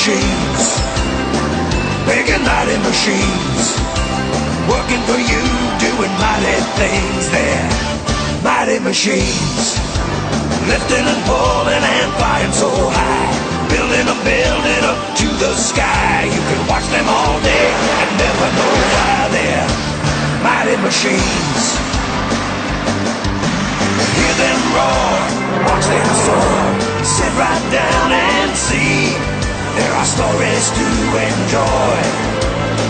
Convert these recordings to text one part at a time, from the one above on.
machines, big and mighty machines, working for you, doing mighty things. They're mighty machines, lifting and pulling and flying so high, building a building up to the sky. You can watch them all day and never know why. They're mighty machines. Hear them roar, watch them soar, sit right down and see. There are stories to enjoy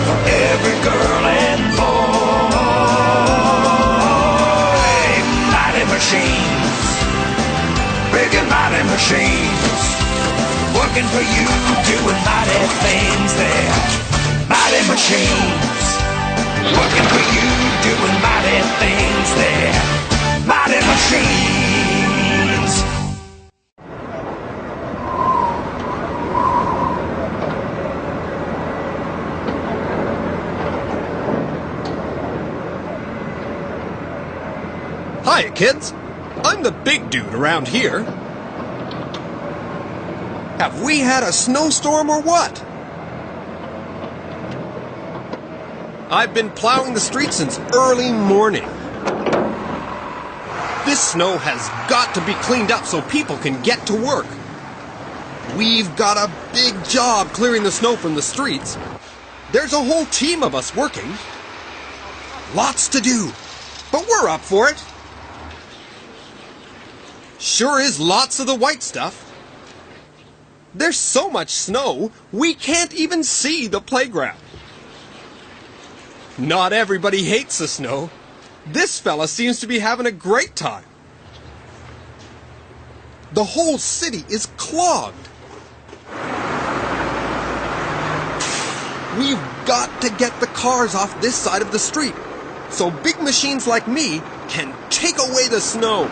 for every girl and boy. Mighty machines, big and mighty machines, working for you, doing mighty things. There, mighty machines, working for you, doing mighty things. There, mighty machines. Hi, kids. I'm the big dude around here. Have we had a snowstorm or what? I've been plowing the streets since early morning. This snow has got to be cleaned up so people can get to work. We've got a big job clearing the snow from the streets. There's a whole team of us working. Lots to do, but we're up for it. Sure is lots of the white stuff. There's so much snow, we can't even see the playground. Not everybody hates the snow. This fella seems to be having a great time. The whole city is clogged. We've got to get the cars off this side of the street, so big machines like me can take away the snow.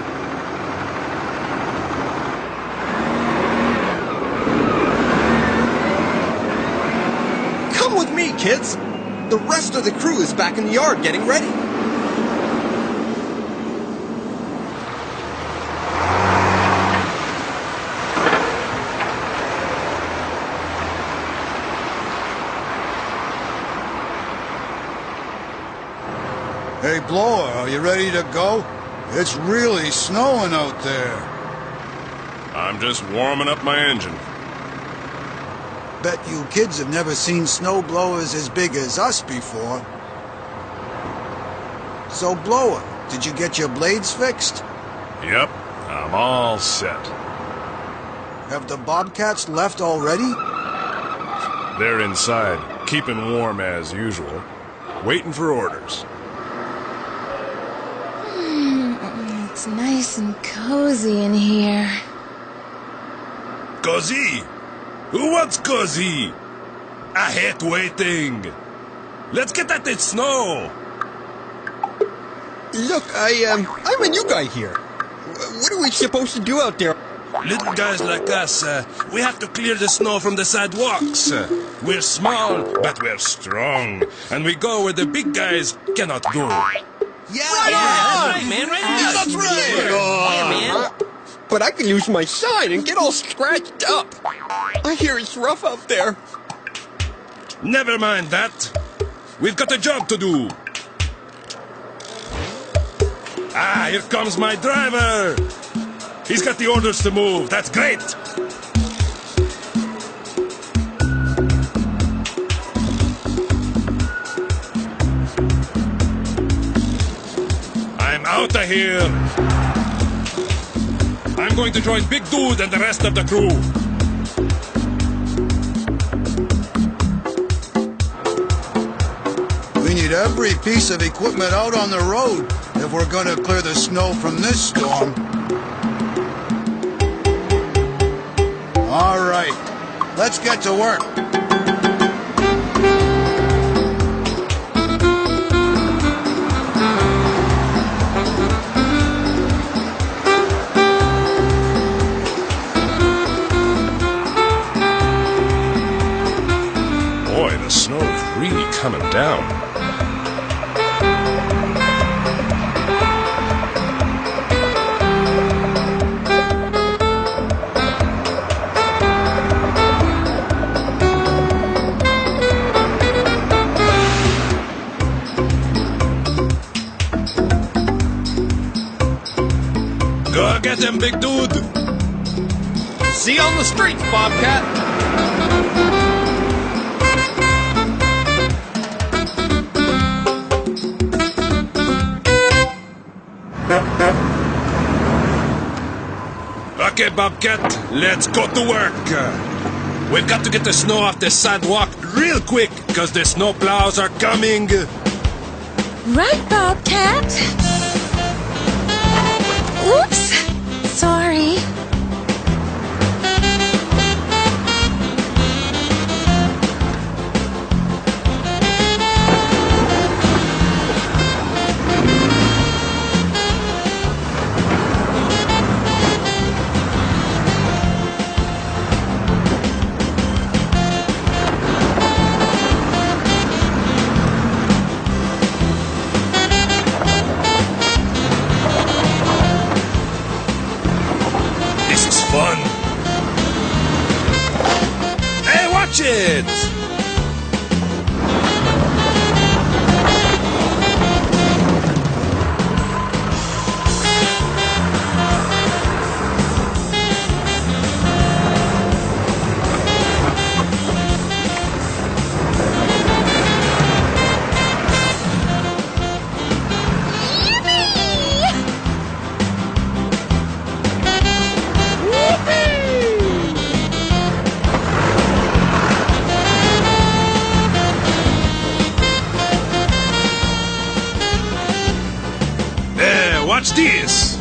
Come with me, kids. The rest of the crew is back in the yard getting ready. Hey, Blower, are you ready to go? It's really snowing out there. I'm just warming up my engine. Bet you kids have never seen snow blowers as big as us before. So, Blower, did you get your blades fixed? Yep, I'm all set. Have the Bobcats left already? They're inside, keeping warm as usual, waiting for orders. It's nice and cozy in here. Cozy? Who wants cozy? I hate waiting. Let's get at the snow. Look, I'm a new guy here. What are we supposed to do out there? Little guys like us, we have to clear the snow from the sidewalks. We're small, but we're strong. And we go where the big guys cannot go. Yeah, that's right, man. Right on. That's right. Yeah, man. But I can lose my sign and get all scratched up. I hear it's rough out there. Never mind that. We've got a job to do. Ah, here comes my driver. He's got the orders to move. That's great. I'm out of here. I'm going to join Big Dude and the rest of the crew. We need every piece of equipment out on the road if we're going to clear the snow from this storm. All right, let's get to work. Boy, the snow's really coming down. at him, big dude! See you on the streets, Bobcat! Okay, Bobcat, let's go to work. We've got to get the snow off the sidewalk real quick, because the snow plows are coming. Right, Bobcat? Oops. Sorry. This is fun. Hey, watch it! Watch this!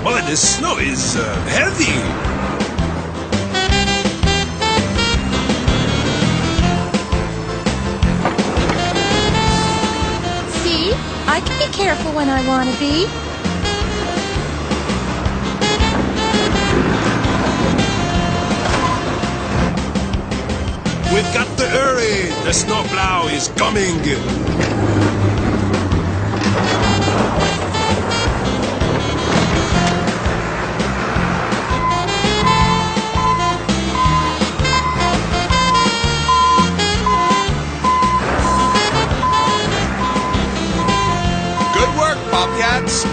Boy, this snow is heavy! See? I can be careful when I want to be. We've got to hurry! The snowplow is coming! Good work, Bobcats!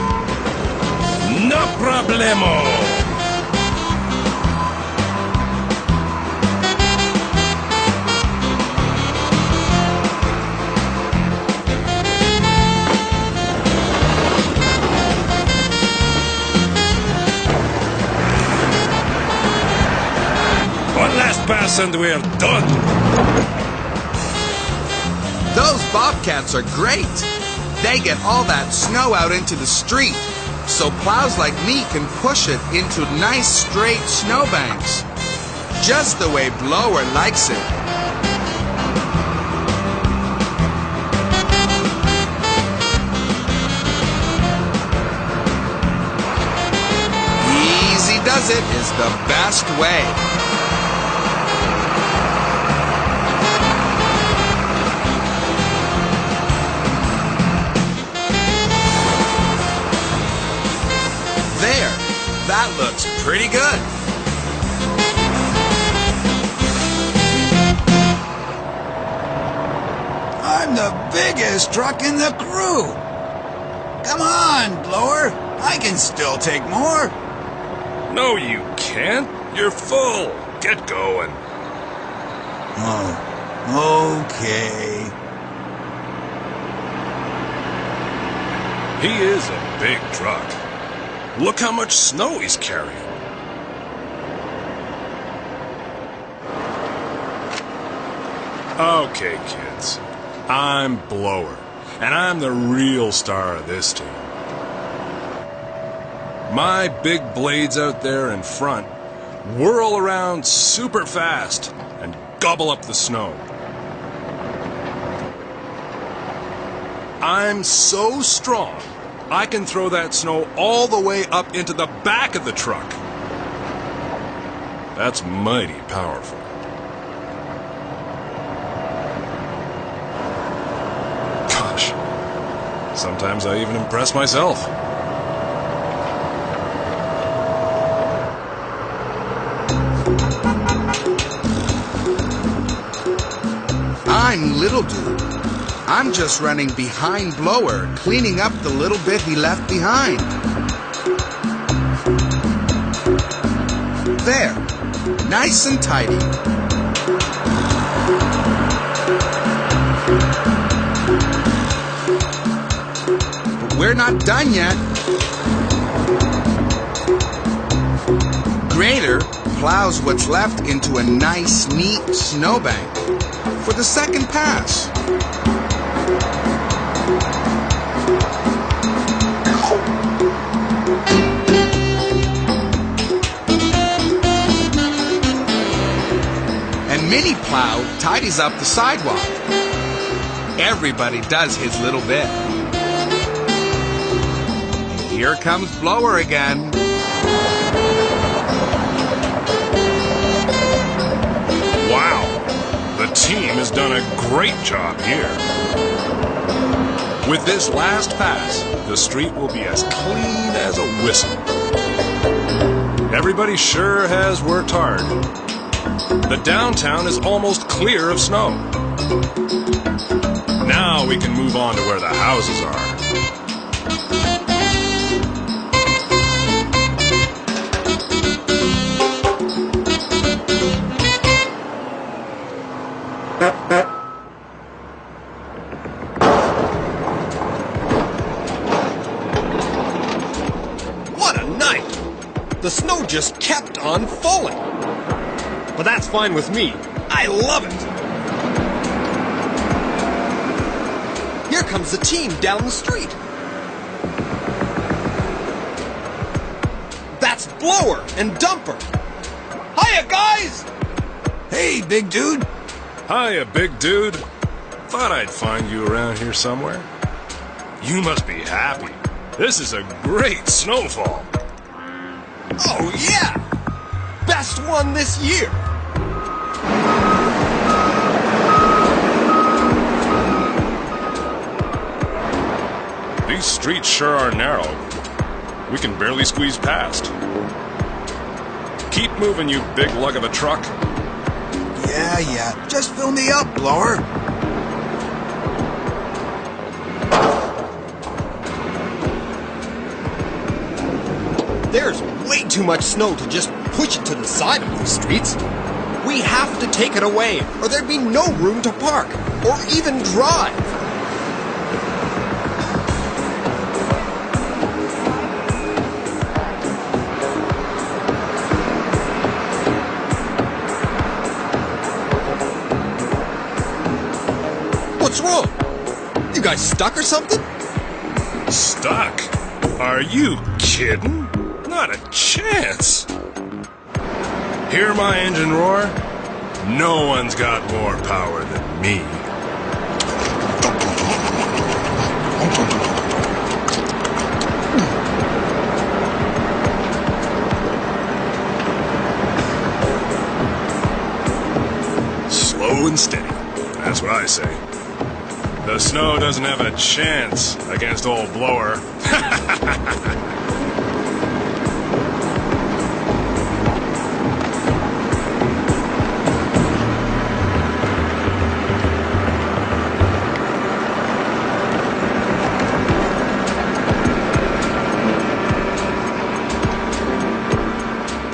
No problemo! One last pass and we're done! Those Bobcats are great. They get all that snow out into the street, so plows like me can push it into nice straight snowbanks, just the way Blower likes it. Easy does it is the best way. There, that looks pretty good. I'm the biggest truck in the crew. Come on, Blower. I can still take more. No, you can't. You're full. Get going. Oh, okay. He is a big truck. Look how much snow he's carrying. Okay, kids. I'm Blower, and I'm the real star of this team. My big blades out there in front whirl around super fast and gobble up the snow. I'm so strong, I can throw that snow all the way up into the back of the truck. That's mighty powerful. Gosh, sometimes I even impress myself. I'm Little Dude. I'm just running behind Blower, cleaning up the little bit he left behind. There, nice and tidy. But we're not done yet. Grader plows what's left into a nice, neat snowbank for the second pass. And Mini Plow tidies up the sidewalk. Everybody does his little bit. Here comes Blower again. Wow, the team has done a great job here. With this last pass, the street will be as clean as a whistle. Everybody sure has worked hard. The downtown is almost clear of snow. Now we can move on to where the houses are. What a night! The snow just kept on falling. But that's fine with me. I love it. Here comes the team down the street. That's Blower and Dumper. Hiya, guys! Hey, big dude. Hiya, big dude. Thought I'd find you around here somewhere. You must be happy. This is a great snowfall. Oh, yeah! Best one this year! These streets sure are narrow. We can barely squeeze past. Keep moving, you big lug of a truck. Yeah. Just fill me up, Blower. There's way too much snow to just push it to the side of the streets. We have to take it away, or there'd be no room to park, or even drive. What's wrong? You guys stuck or something? Stuck? Are you kidding? Not a chance. Hear my engine roar? No one's got more power than me. Slow and steady. That's what I say. The snow doesn't have a chance against old Blower.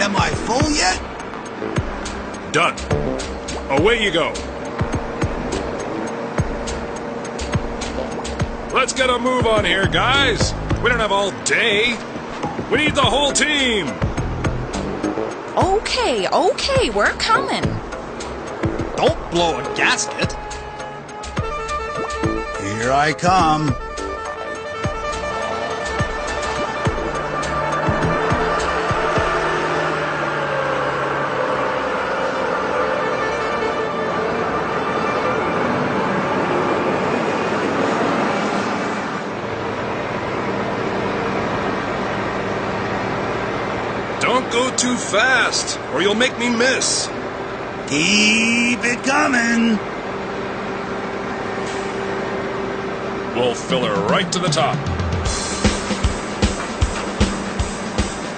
Am I full yet? Done. Away you go. Let's get a move on here, guys. We don't have all day. We need the whole team. Okay, we're coming. Don't blow a gasket. Here I come. Don't go too fast, or you'll make me miss. Keep it coming. We'll fill her right to the top.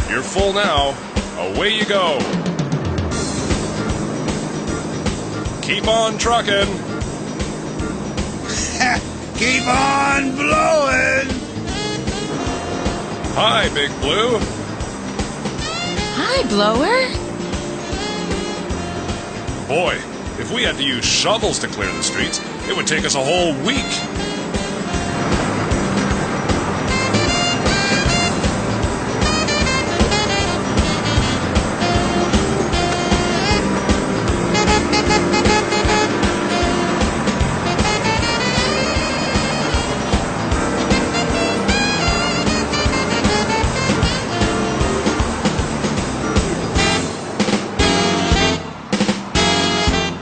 You're full now. Away you go. Keep on trucking. Keep on blowing! Hi, Big Blue. Hi, Blower. Boy, if we had to use shovels to clear the streets, it would take us a whole week.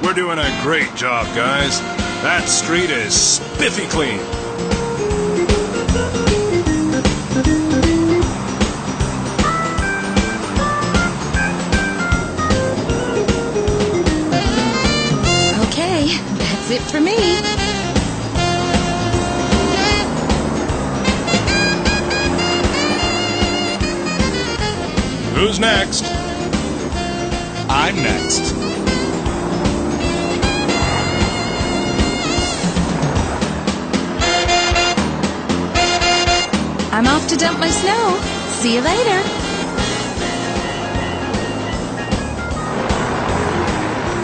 We're doing a great job, guys. That street is spiffy clean. Okay, that's it for me. Who's next? I'm next. I'm off to dump my snow. See you later.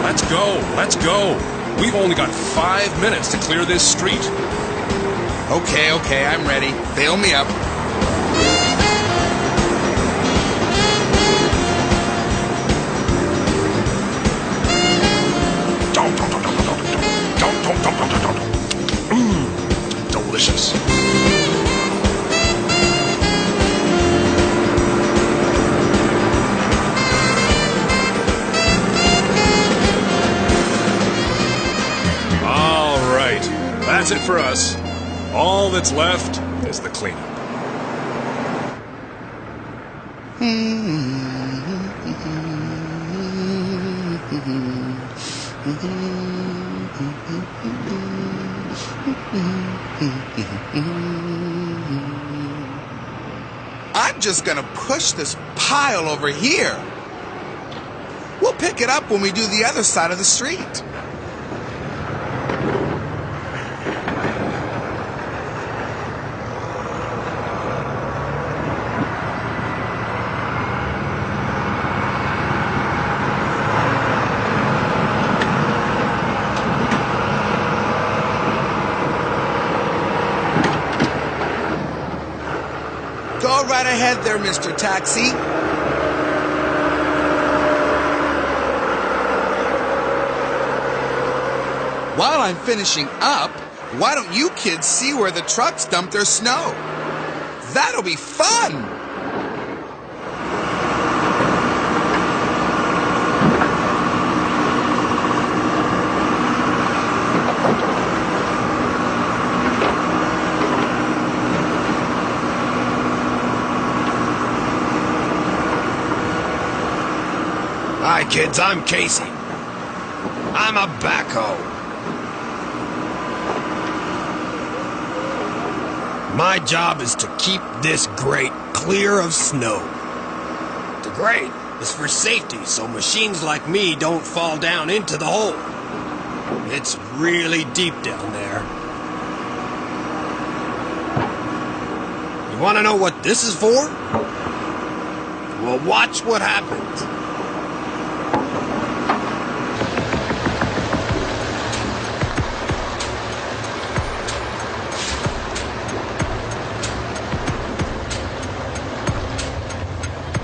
Let's go, let's go. We've only got 5 minutes to clear this street. Okay, I'm ready. Fill me up. Delicious. All right, that's it for us. All that's left is the cleanup. I'm just gonna push this pile over here. We'll pick it up when we do the other side of the street. Go right ahead there, Mr. Taxi. While I'm finishing up, why don't you kids see where the trucks dump their snow? That'll be fun! Hi, kids, I'm Casey. I'm a backhoe. My job is to keep this grate clear of snow. The grate is for safety, so machines like me don't fall down into the hole. It's really deep down there. You want to know what this is for? Well, watch what happens.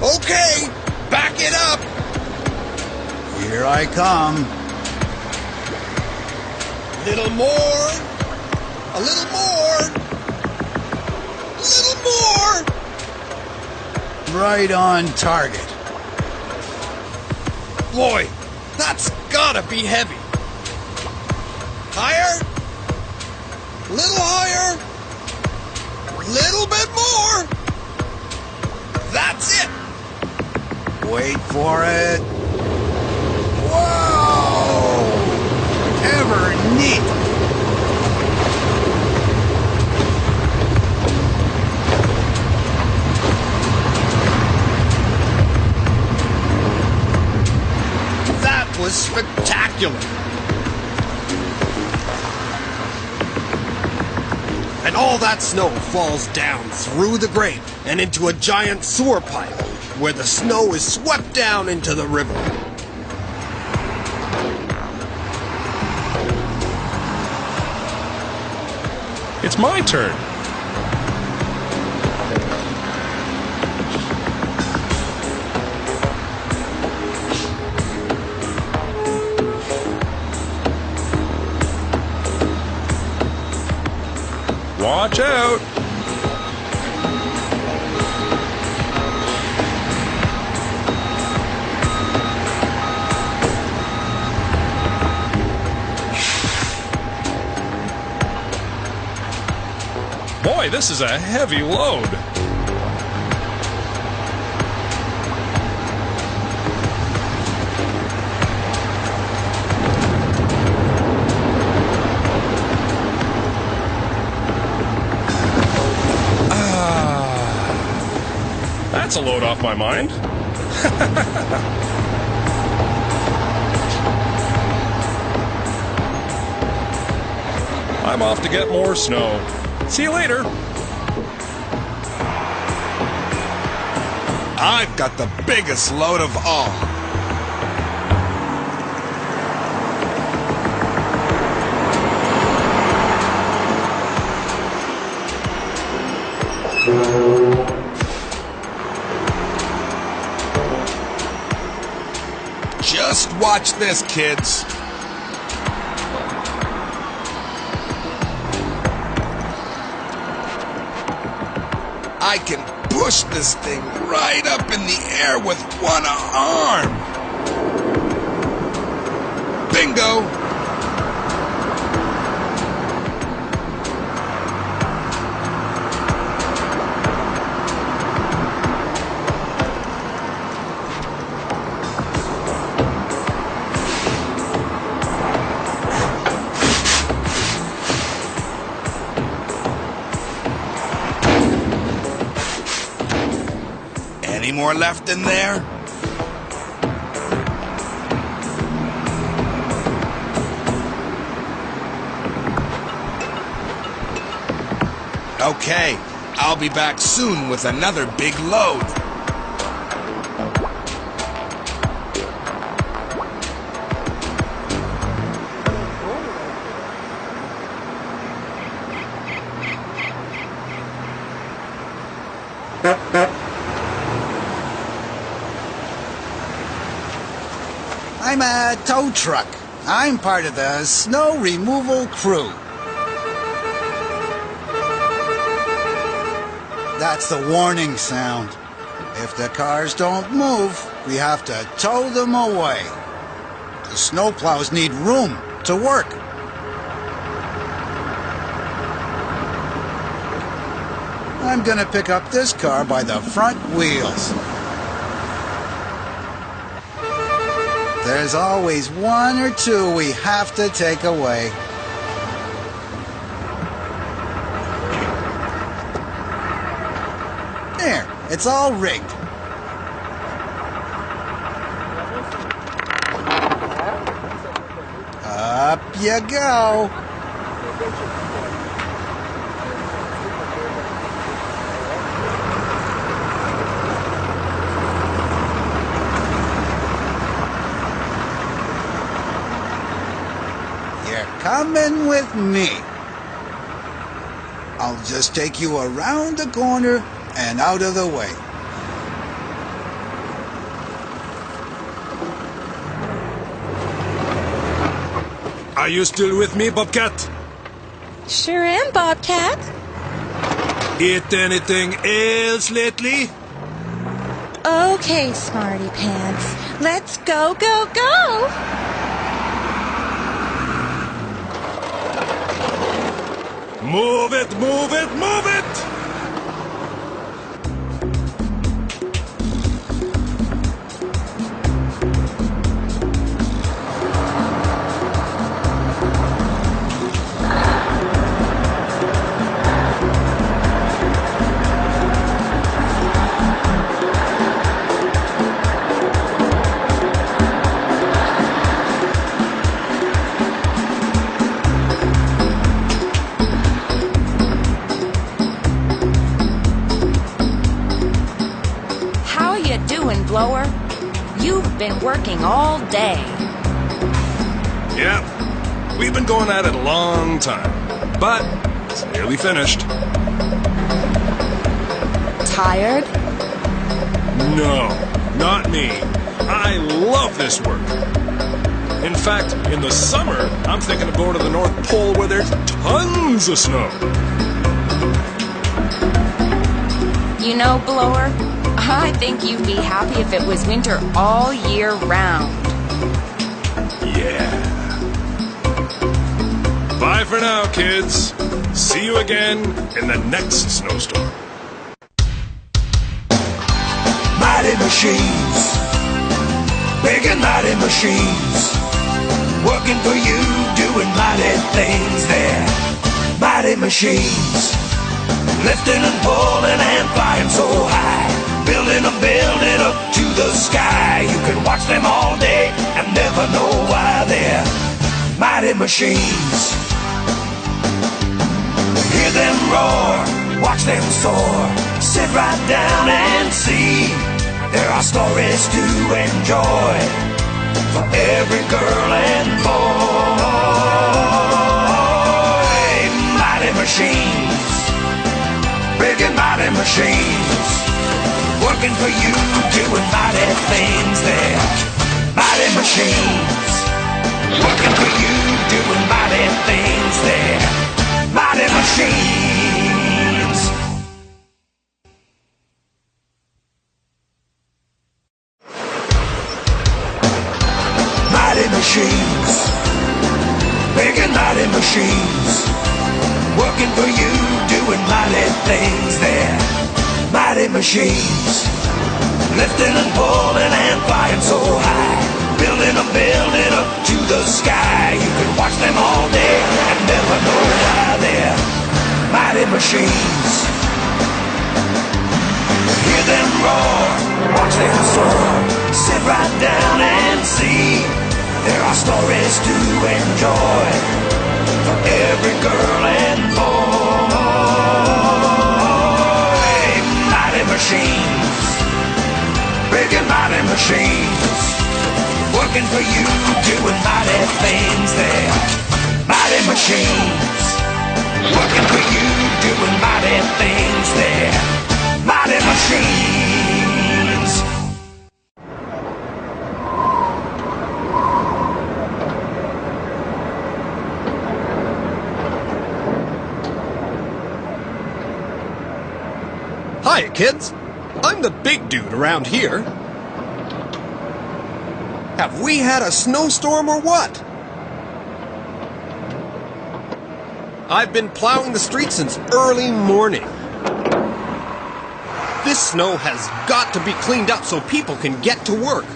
Okay, back it up. Here I come. Little more. A little more. A little more. Right on target. Boy, that's gotta be heavy. Higher. Little higher. Little bit more. That's it. Wait for it. Whoa! Ever neat. That was spectacular. And all that snow falls down through the grate and into a giant sewer pipe, where the snow is swept down into the river. It's my turn. Watch out! Boy, this is a heavy load. That's a load off my mind. I'm off to get more snow. See you later. I've got the biggest load of all. Just watch this, kids. I can push this thing right up in the air with one arm. Bingo! Any more left in there? Okay, I'll be back soon with another big load. I'm a tow truck. I'm part of the snow removal crew. That's the warning sound. If the cars don't move, we have to tow them away. The snowplows need room to work. I'm gonna pick up this car by the front wheels. There's always one or two we have to take away. There, it's all rigged. Up you go. Coming with me. I'll just take you around the corner and out of the way. Are you still with me, Bobcat? Sure am, Bobcat. Eat anything else lately? Okay, Smarty Pants. Let's go, go, go! Move it, move it, move it! doing, Blower? You've been working all day. Yep. We've been going at it a long time. But it's nearly finished. Tired? No, not me. I love this work. In fact, in the summer, I'm thinking of going to the North Pole where there's tons of snow. You know, Blower, I think you'd be happy if it was winter all year round. Yeah. Bye for now, kids. See you again in the next snowstorm. Mighty machines, big and mighty machines, working for you, doing mighty things there. Mighty machines, lifting and pulling and flying so high, building up to the sky. You can watch them all day and never know why they're mighty machines. Hear them roar, watch them soar, sit right down and see. There are stories to enjoy for every girl and boy. Mighty machines, big and mighty machines, working for you, doing mighty things there. Mighty machines, working for you, doing mighty things there. Mighty machines. Mighty machines, big and mighty machines, working for you, doing mighty things there. Mighty machines, lifting and pulling and flying so high, building up to the sky. You can watch them all day and never know why they're mighty machines. Hear them roar, watch them soar, sit right down and see. There are stories to enjoy for every girl and boy. Mighty machines, big and mighty machines, working for you, doing mighty things there. Mighty machines, working for you, doing mighty things there. Mighty machines. Hiya, kids. I'm the big dude around here. Have we had a snowstorm or what? I've been plowing the streets since early morning. This snow has got to be cleaned up so people can get to work.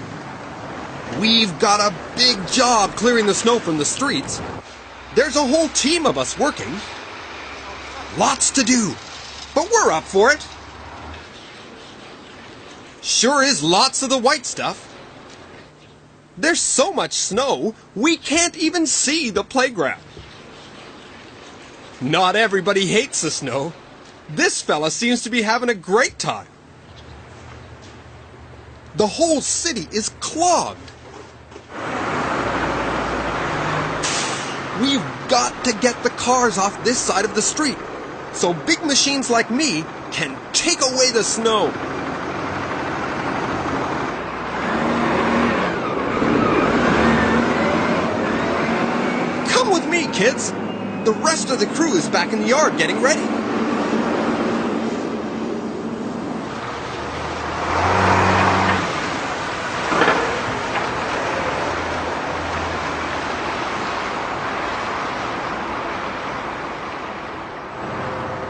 We've got a big job clearing the snow from the streets. There's a whole team of us working. Lots to do, but we're up for it. Sure is lots of the white stuff. There's so much snow, we can't even see the playground. Not everybody hates the snow. This fella seems to be having a great time. The whole city is clogged. We've got to get the cars off this side of the street, so big machines like me can take away the snow. Come with me, kids. The rest of the crew is back in the yard getting ready.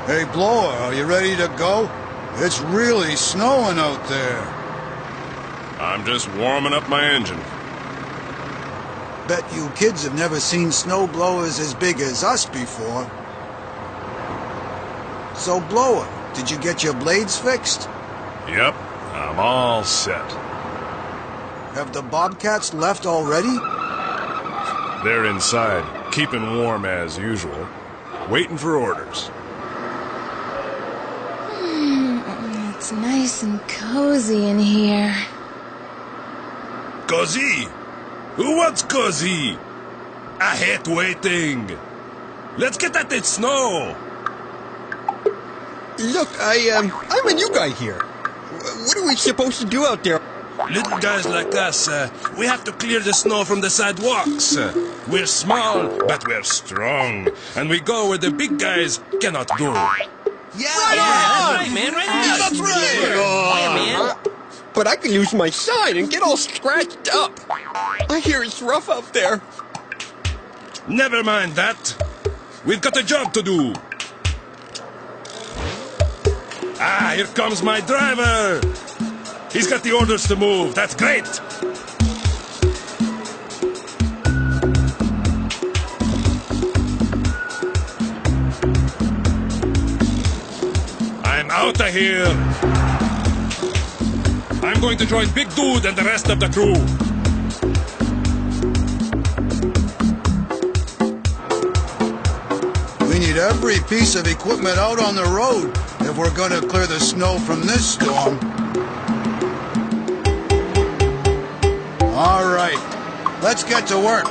Hey, Blower, are you ready to go? It's really snowing out there. I'm just warming up my engine. Bet you kids have never seen snow blowers as big as us before. So, Blower, did you get your blades fixed? Yep, I'm all set. Have the Bobcats left already? They're inside, keeping warm as usual, waiting for orders. it's nice and cozy in here. Cozy? Who wants cozy? I hate waiting. Let's get at the snow. Look, I'm a new guy here. What are we supposed to do out there? Little guys like us, we have to clear the snow from the sidewalks. We're small, but we're strong. And we go where the big guys cannot go. Yeah, Right, man. Right, Yeah, that's right. But I can lose my sign and get all scratched up. I hear it's rough out there. Never mind that. We've got a job to do. Ah, here comes my driver. He's got the orders to move. That's great. I'm out of here. I'm going to join Big Dude and the rest of the crew. We need every piece of equipment out on the road if we're going to clear the snow from this storm. All right, let's get to work.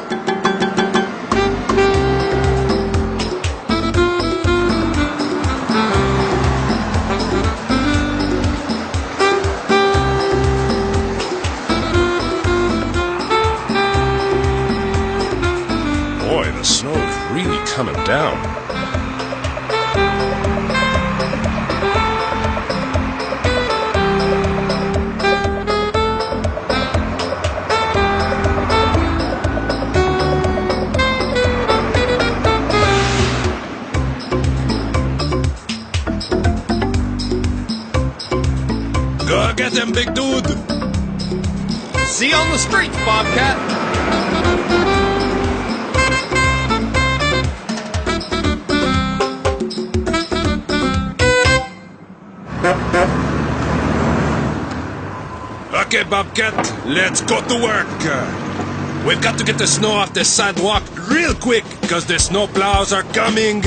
Boy, the snow's really coming down. Go get him, big dude! See you on the streets, Bobcat. Okay, Bobcat, let's go to work. We've got to get the snow off the sidewalk real quick, because the snow plows are coming.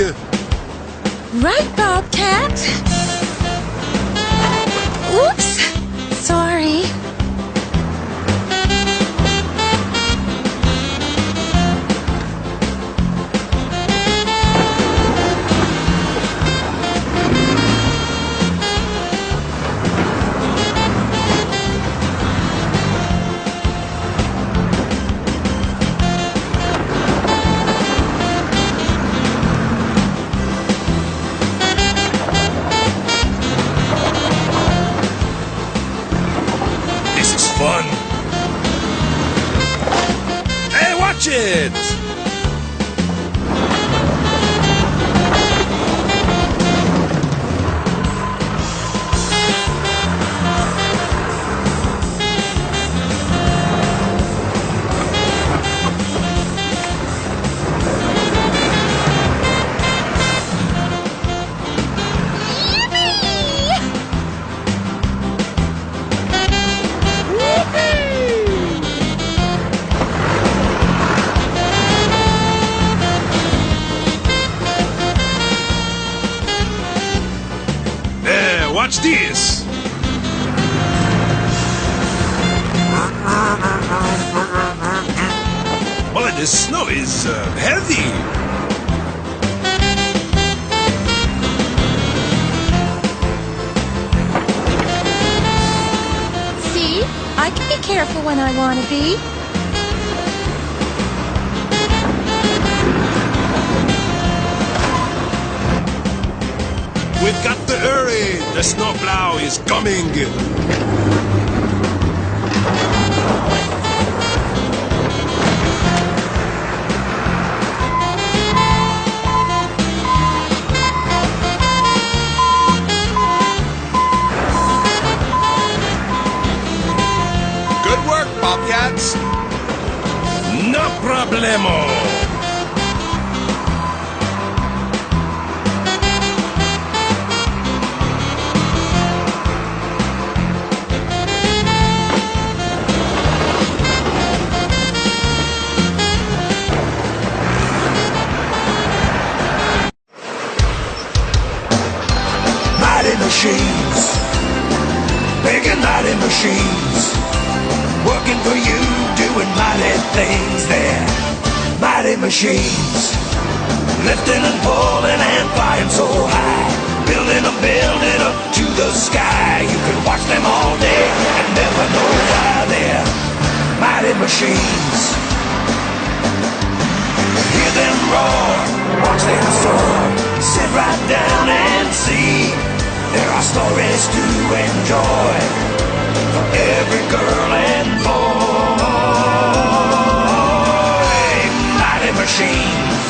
Right, Bobcat? Oops. Sorry. This is fun. Hey, watch it! Watch this! Boy, this snow is heavy! See? I can be careful when I want to be. We've got to hurry! The snowplow is coming! Good work, Bobcats. No problemo! Mighty machines mighty machines working for you, doing mighty things. They're mighty machines, lifting and pulling and flying so high, building a building up to the sky. You can watch them all day and never know why. They're mighty machines. Hear them roar, watch them soar, sit right down and see. There are stories to enjoy for every girl and boy. Mighty machines,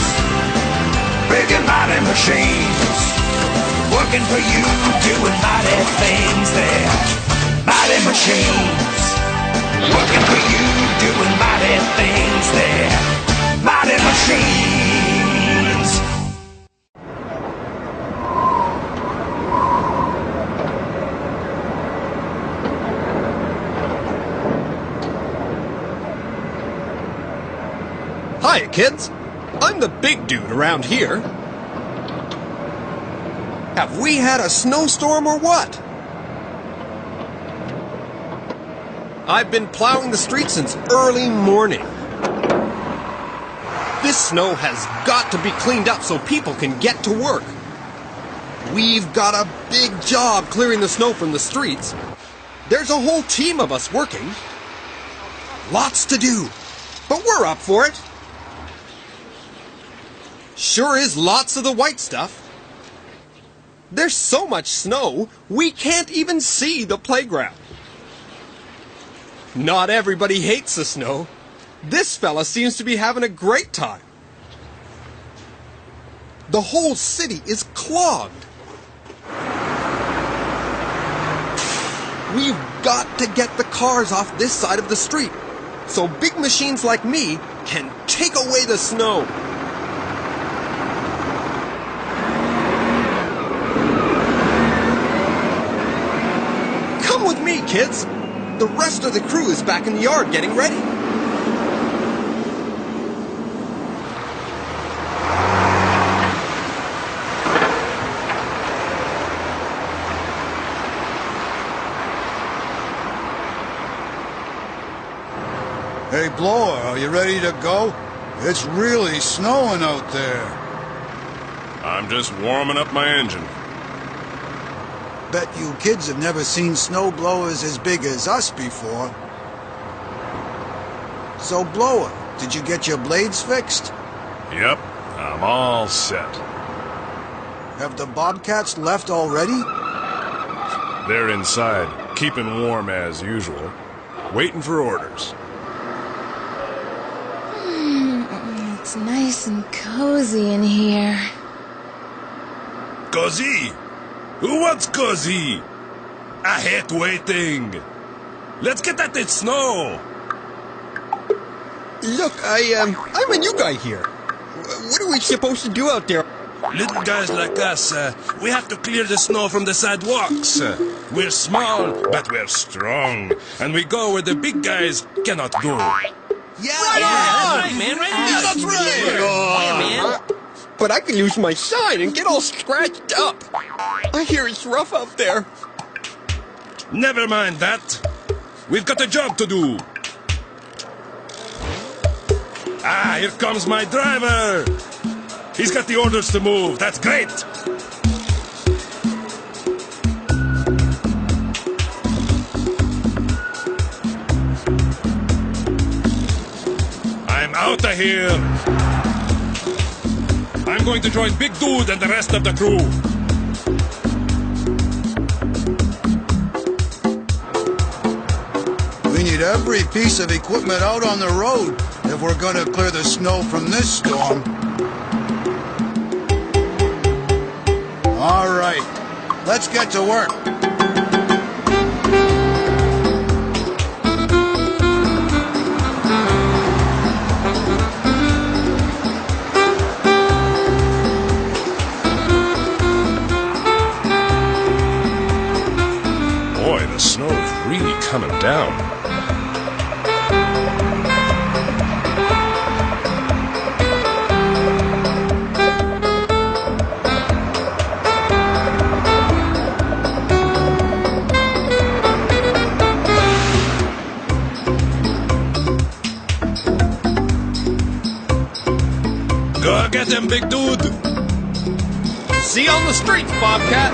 big and mighty machines, working for you, doing mighty things. There, mighty machines, working for you, doing mighty things. There, mighty machines. Hi, kids. I'm the big dude around here. Have we had a snowstorm or what? I've been plowing the streets since early morning. This snow has got to be cleaned up so people can get to work. We've got a big job clearing the snow from the streets. There's a whole team of us working. Lots to do, but we're up for it. Sure is lots of the white stuff. There's so much snow, we can't even see the playground. Not everybody hates the snow. This fella seems to be having a great time. The whole city is clogged. We've got to get the cars off this side of the street, so big machines like me can take away the snow. Come with me, kids. The rest of the crew is back in the yard getting ready. Hey, Blower, are you ready to go? It's really snowing out there. I'm just warming up my engine. Bet you kids have never seen snow blowers as big as us before. So, Blower, did you get your blades fixed? Yep, I'm all set. Have the Bobcats left already? They're inside, keeping warm as usual, waiting for orders. It's nice and cozy in here. Cozy? Who wants cozy? I hate waiting. Let's get at the snow. Look, I'm a new guy here. What are we supposed to do out there? Little guys like us, we have to clear the snow from the sidewalks. We're small, but we're strong. And we go where the big guys cannot go. That's right. But I could lose my sign and get all scratched up. I hear it's rough out there. Never mind that. We've got a job to do. Ah, here comes my driver. He's got the orders to move. That's great. I'm out of here. I'm going to join Big Dude and the rest of the crew. We need every piece of equipment out on the road if we're going to clear the snow from this storm. All right, let's get to work. Boy, the snow's really coming down. Get him, big dude! See you on the streets, Bobcat!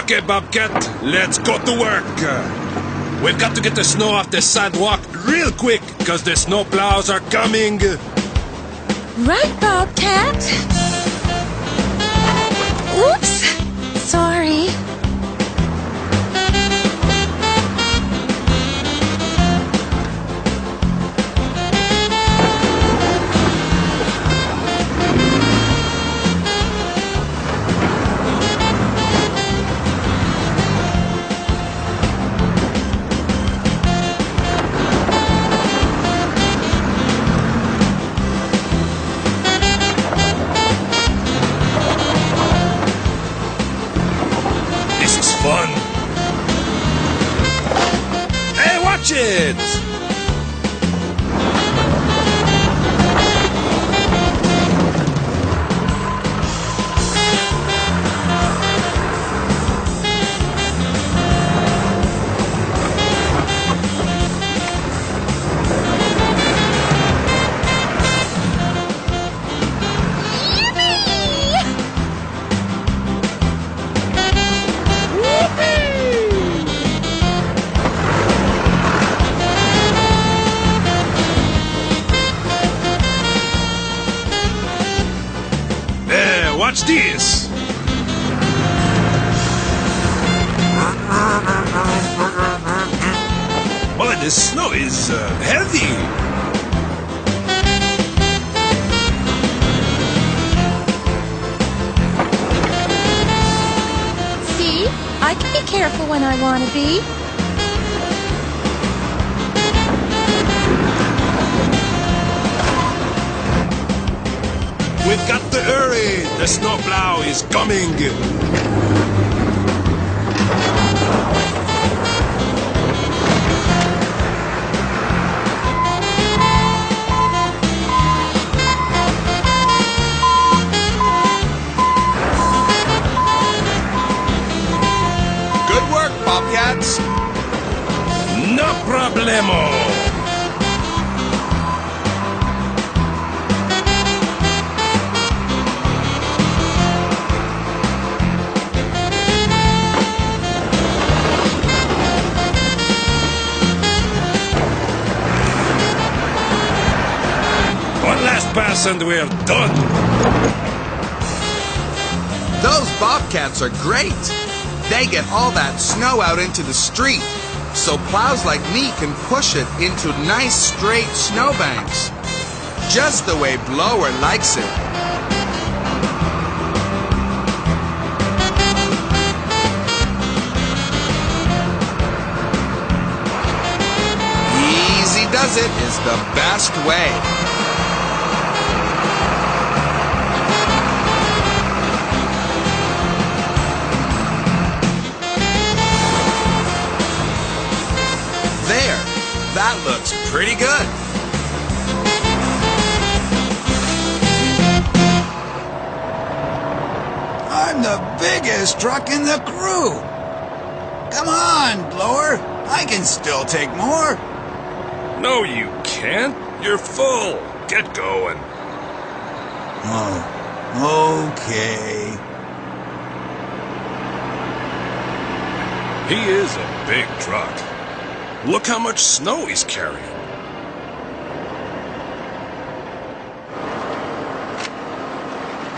Okay, Bobcat, let's go to work. We've got to get the snow off the sidewalk real quick, because the snow plows are coming. Right, Bobcat. Oops. Sorry. This is fun. Hey, watch it! Watch this! Boy, this snow is heavy! See? I can be careful when I want to be. We've got to hurry! The snowplow is coming! Good work, Bobcats. No problemo! One last pass and we're done! Those Bobcats are great. They get all that snow out into the street, so plows like me can push it into nice straight snowbanks, just the way Blower likes it. Easy does it is the best way. There, that looks pretty good. I'm the biggest truck in the crew. Come on, Blower. I can still take more. No, you can't. You're full. Get going. Oh, okay. He is a big truck. Look how much snow he's carrying.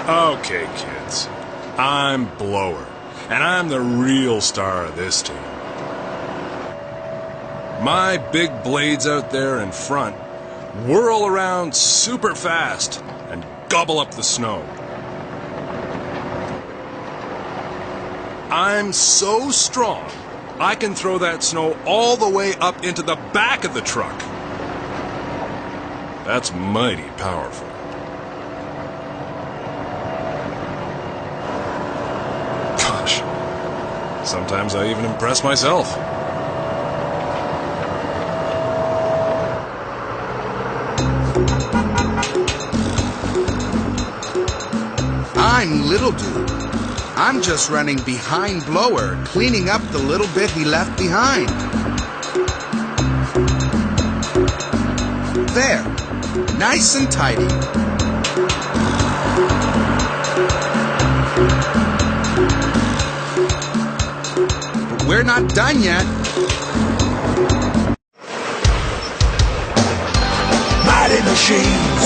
Okay, kids. I'm Blower, and I'm the real star of this team. My big blades out there in front whirl around super fast and gobble up the snow. I'm so strong, I can throw that snow all the way up into the back of the truck. That's mighty powerful. Gosh, sometimes I even impress myself. I'm Little Dude. I'm just running behind Blower, cleaning up the little bit he left behind. There, nice and tidy. But we're not done yet. Mighty machines,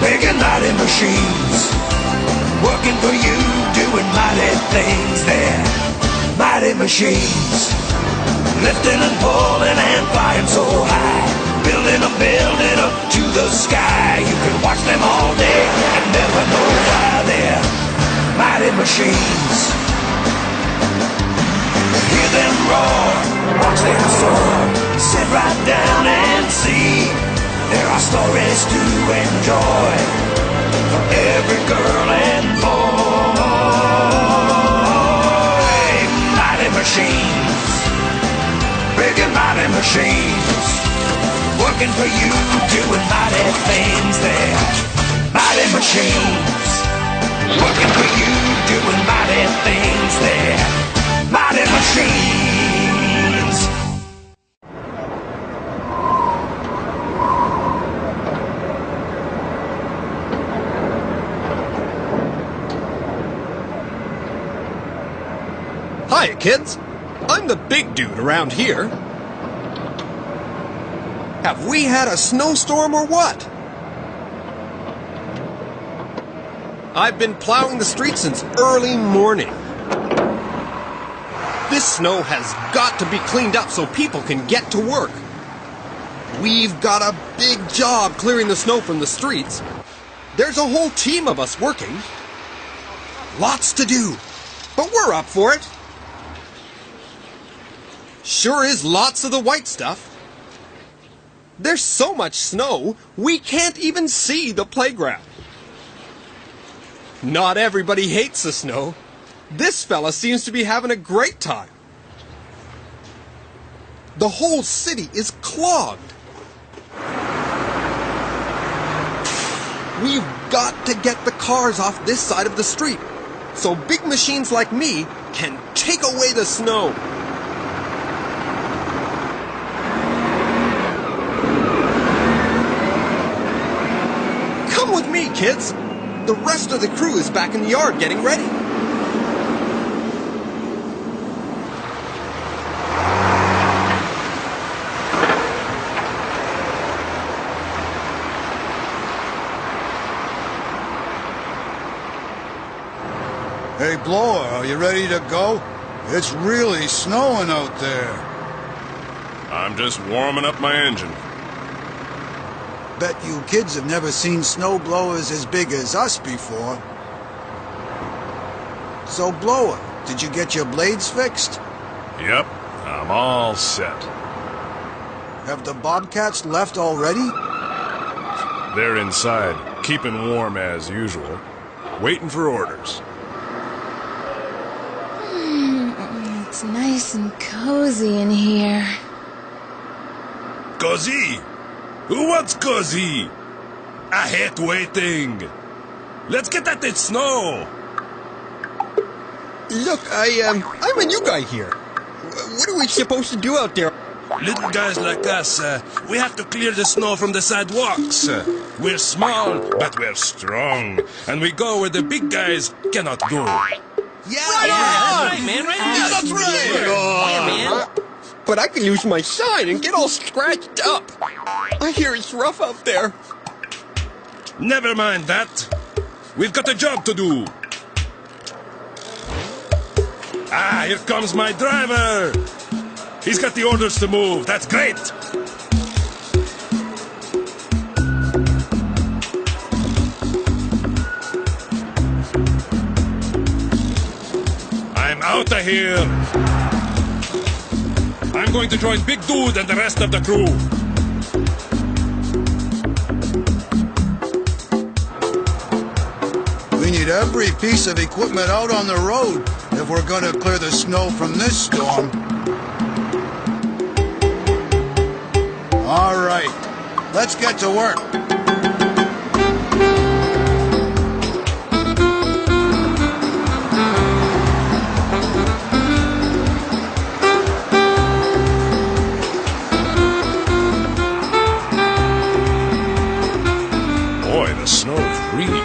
big and mighty machines, working for you, doing mighty things. They're mighty machines, lifting and pulling and flying so high, building a building up to the sky. You can watch them all day and never know why. They're mighty machines. Hear them roar, watch them soar, sit right down and see. There are stories to enjoy for every girl and boy. Mighty machines, big and mighty machines, working for you, doing mighty things. There, mighty machines, working for you, doing mighty things. There, mighty machines. Hiya, kids. I'm the big dude around here. Have we had a snowstorm or what? I've been plowing the streets since early morning. This snow has got to be cleaned up so people can get to work. We've got a big job clearing the snow from the streets. There's a whole team of us working. Lots to do, but we're up for it. Sure is lots of the white stuff. There's so much snow, we can't even see the playground. Not everybody hates the snow. This fella seems to be having a great time. The whole city is clogged. We've got to get the cars off this side of the street, so big machines like me can take away the snow. Come with me, kids. The rest of the crew is back in the yard getting ready. Hey, Blower, are you ready to go? It's really snowing out there. I'm just warming up my engine. Bet you kids have never seen snow blowers as big as us before. So, Blower, did you get your blades fixed? Yep, I'm all set. Have the Bobcats left already? They're inside, keeping warm as usual, waiting for orders. It's nice and cozy in here. Cozy? Who wants cozy? I hate waiting. Let's get at the snow. Look, I'm a new guy here. What are we supposed to do out there? Little guys like us, we have to clear the snow from the sidewalks. We're small, but we're strong. And we go where the big guys cannot go. Yeah, That's right, man. Right? that's right. But I can lose my sign and get all scratched up. I hear it's rough out there. Never mind that. We've got a job to do. Ah, here comes my driver. He's got the orders to move. That's great. I'm out of here. I'm going to join Big Dude and the rest of the crew. We need every piece of equipment out on the road if we're going to clear the snow from this storm. All right, let's get to work.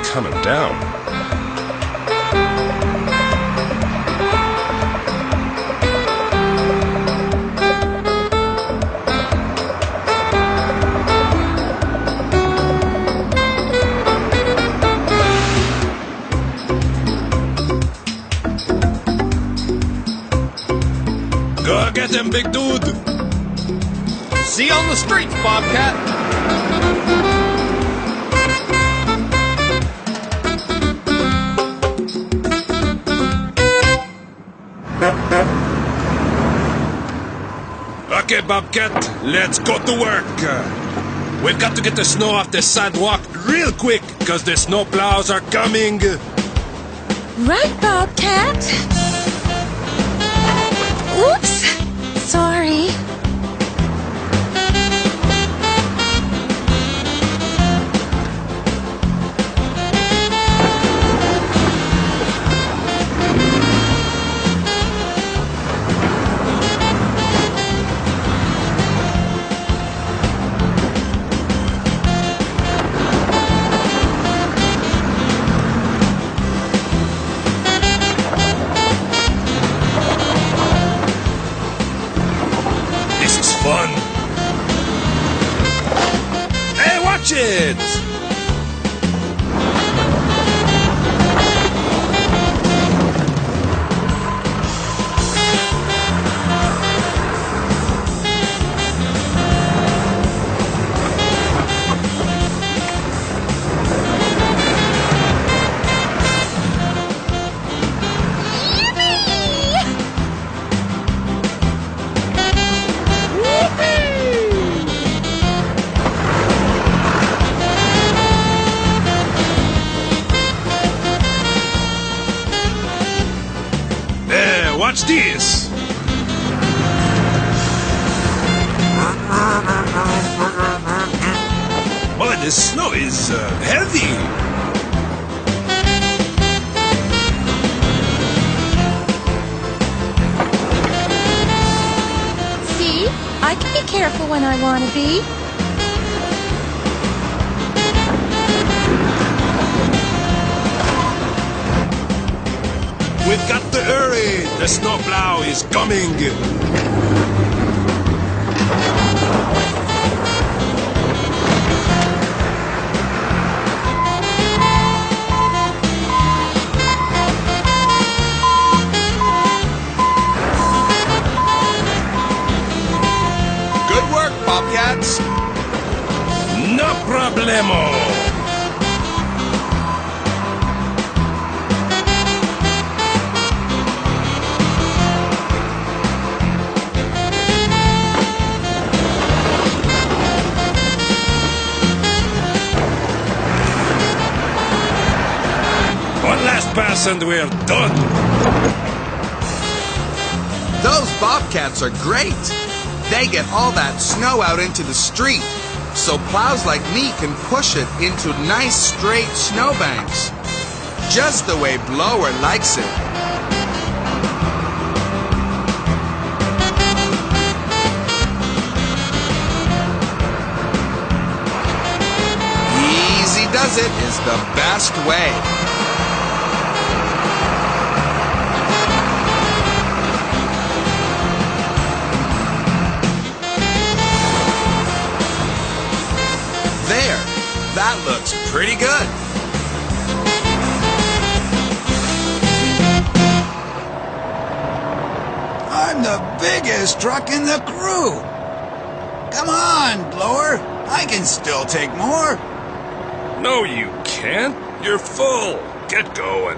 coming down. Go get him, big dude! See you on the streets, Bobcat! Okay, Bobcat, let's go to work. We've got to get the snow off the sidewalk real quick, because the snow plows are coming. Right, Bobcat. Oops. Sorry. Fun. Hey, watch it! Watch this! Boy, the snow is heavy! See? I can be careful when I want to be. We've got to hurry! The snowplow is coming! Good work, Bobcats. No problemo! One last pass and we're done! Those Bobcats are great. They get all that snow out into the street, so plows like me can push it into nice straight snowbanks, just the way Blower likes it. Easy does it is the best way. There, that looks pretty good. I'm the biggest truck in the crew. Come on, Blower. I can still take more. No, you can't. You're full. Get going.